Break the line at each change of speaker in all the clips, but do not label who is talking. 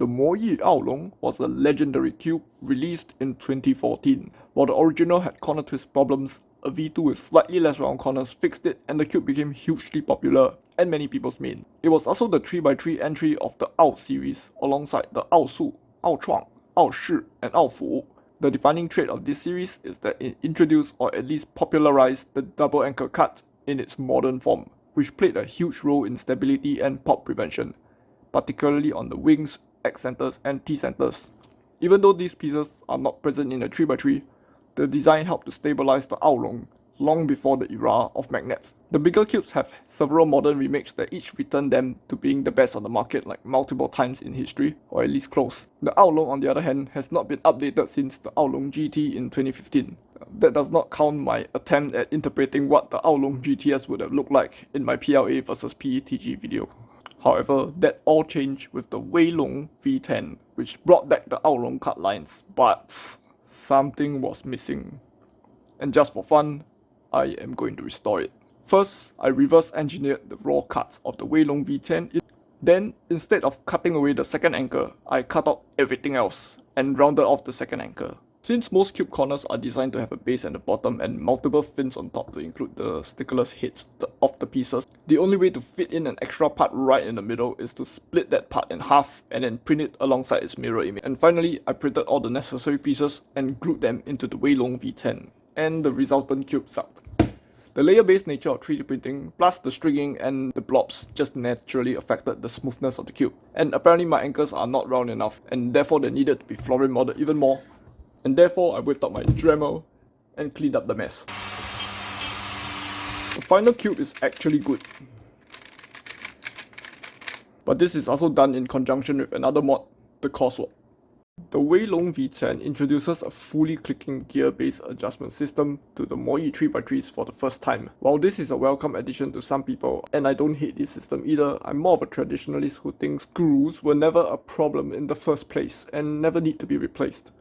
The Aolong was a legendary cube released in 2014. While the original had corner twist problems, a V2 with slightly less round corners fixed it and the cube became hugely popular and many people's main. It was also the 3x3 entry of the Ao series alongside the Ao Su, Ao Chuang, Ao Shi, and Ao Fu. The defining trait of this series is that it introduced or at least popularized the double anchor cut in its modern form, which played a huge role in stability and pop prevention, particularly on the wings, X centers, and T centers. Even though these pieces are not present in the 3x3, the design helped to stabilize the Aolong long before the era of magnets. The bigger cubes have several modern remakes that each return them to being the best on the market like multiple times in history, or at least close. The Aolong, on the other hand, has not been updated since the Aolong GT in 2015. That does not count my attempt at interpreting what the Aolong GTS would have looked like in my PLA versus PETG video. However, that all changed with the Weilong v10, which brought back the Aolong cut lines, but something was missing. And just for fun, I am going to restore it. First, I reverse engineered the raw cuts of the Weilong v10. Then, instead of cutting away the second anchor, I cut out everything else and rounded off the second anchor. Since most cube corners are designed to have a base and a bottom and multiple fins on top to include the stickerless heads of the pieces, the only way to fit in an extra part right in the middle is to split that part in half and then print it alongside its mirror image. And finally, I printed all the necessary pieces and glued them into the Weilong v10, and the resultant cube sucked. The layer-based nature of 3D printing, plus the stringing and the blobs, just naturally affected the smoothness of the cube. And apparently my anchors are not round enough, and therefore they needed to be florin modded even more. And therefore I whipped out my Dremel and cleaned up the mess. The final cube is actually good, but this is also done in conjunction with another mod, the core swap. The Weilong v10 introduces a fully clicking gear-based adjustment system to the Moi 3x3s for the first time. While this is a welcome addition to some people, and I don't hate this system either, I'm more of a traditionalist who thinks screws were never a problem in the first place and never need to be replaced.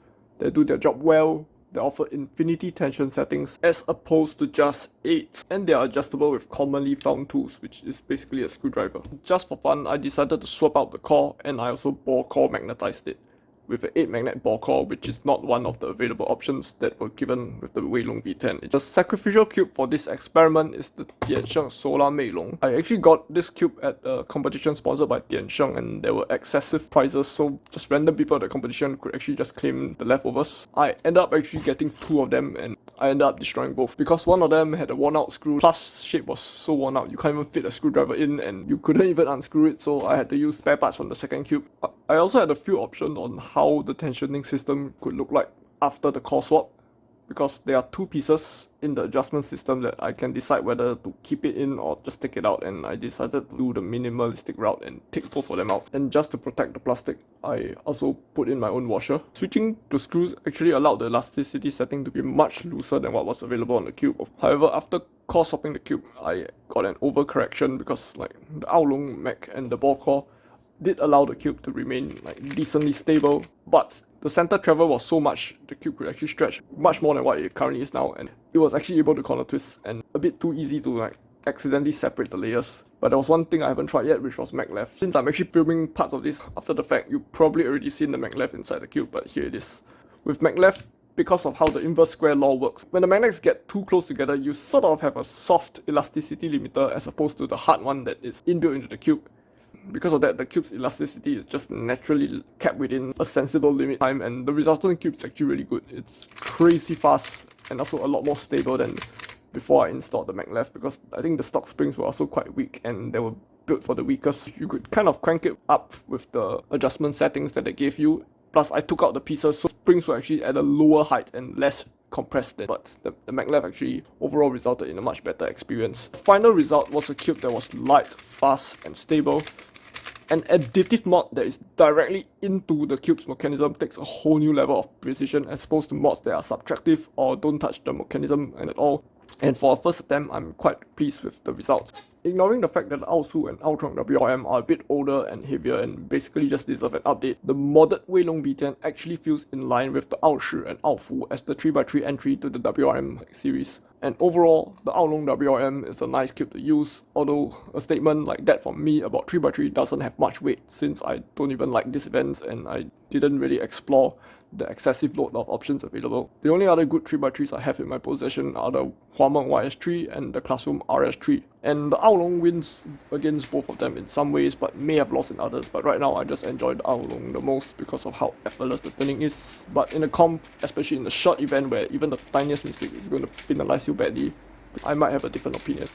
They do their job well, they offer infinity tension settings as opposed to just 8, and they are adjustable with commonly found tools, which is basically a screwdriver. Just for fun, I decided to swap out the core, and I also bore core magnetized it with an 8 magnet bore core, which is not one of the available options that were given with the Weilong v10. The sacrificial cube for this experiment is the Tiansheng Solar Meilong. I actually got this cube at a competition sponsored by Tiansheng, and there were excessive prizes, so just random people at the competition could actually just claim the leftovers. I ended up actually getting 2 of them, and I ended up destroying both because one of them had a worn out screw, plus shape was so worn out you can't even fit a screwdriver in and you couldn't even unscrew it, so I had to use spare parts from the second cube. I also had a few options on how the tensioning system could look like after the core swap, because there are 2 pieces in the adjustment system that I can decide whether to keep it in or just take it out, and I decided to do the minimalistic route and take both of them out. And just to protect the plastic, I also put in my own washer. Switching to screws actually allowed the elasticity setting to be much looser than what was available on the cube. However, after core swapping the cube, I got an overcorrection because like the Aolong mech and the ball core did allow the cube to remain like decently stable, but the center travel was so much, the cube could actually stretch much more than what it currently is now, and it was actually able to corner twist and a bit too easy to like accidentally separate the layers. But there was one thing I haven't tried yet, which was Maglev. Since I'm actually filming parts of this after the fact, you've probably already seen the Maglev inside the cube, but here it is. With Maglev, because of how the inverse square law works, when the magnets get too close together, you sort of have a soft elasticity limiter as opposed to the hard one that is inbuilt into the cube. Because of that, the cube's elasticity is just naturally kept within a sensible limit time, and the resultant cube is actually really good. It's crazy fast and also a lot more stable than before I installed the Maglev, because I think the stock springs were also quite weak and they were built for the weakest. You could kind of crank it up with the adjustment settings that they gave you. Plus, I took out the pieces, so springs were actually at a lower height and less compressed then, but the Maglev actually overall resulted in a much better experience. The final result was a cube that was light, fast, and stable. An additive mod that is directly into the cube's mechanism takes a whole new level of precision as opposed to mods that are subtractive or don't touch the mechanism at all. And for a first attempt, I'm quite pleased with the results. Ignoring the fact that the Aolong and Aolong WRM are a bit older and heavier and basically just deserve an update, the modded Weilong v10 actually feels in line with the Aoshi and Aofu as the 3x3 entry to the WRM series. And overall, the Aolong WRM is a nice cube to use, although a statement like that from me about 3x3 doesn't have much weight since I don't even like these events and I didn't really explore the excessive load of options available. The only other good 3x3s I have in my possession are the Huameng YS3 and the Classroom RS3. And the Aolong wins against both of them in some ways but may have lost in others, but right now I just enjoy the Aolong the most because of how effortless the turning is. But in a comp, especially in a short event where even the tiniest mistake is going to penalize you badly, I might have a different opinion.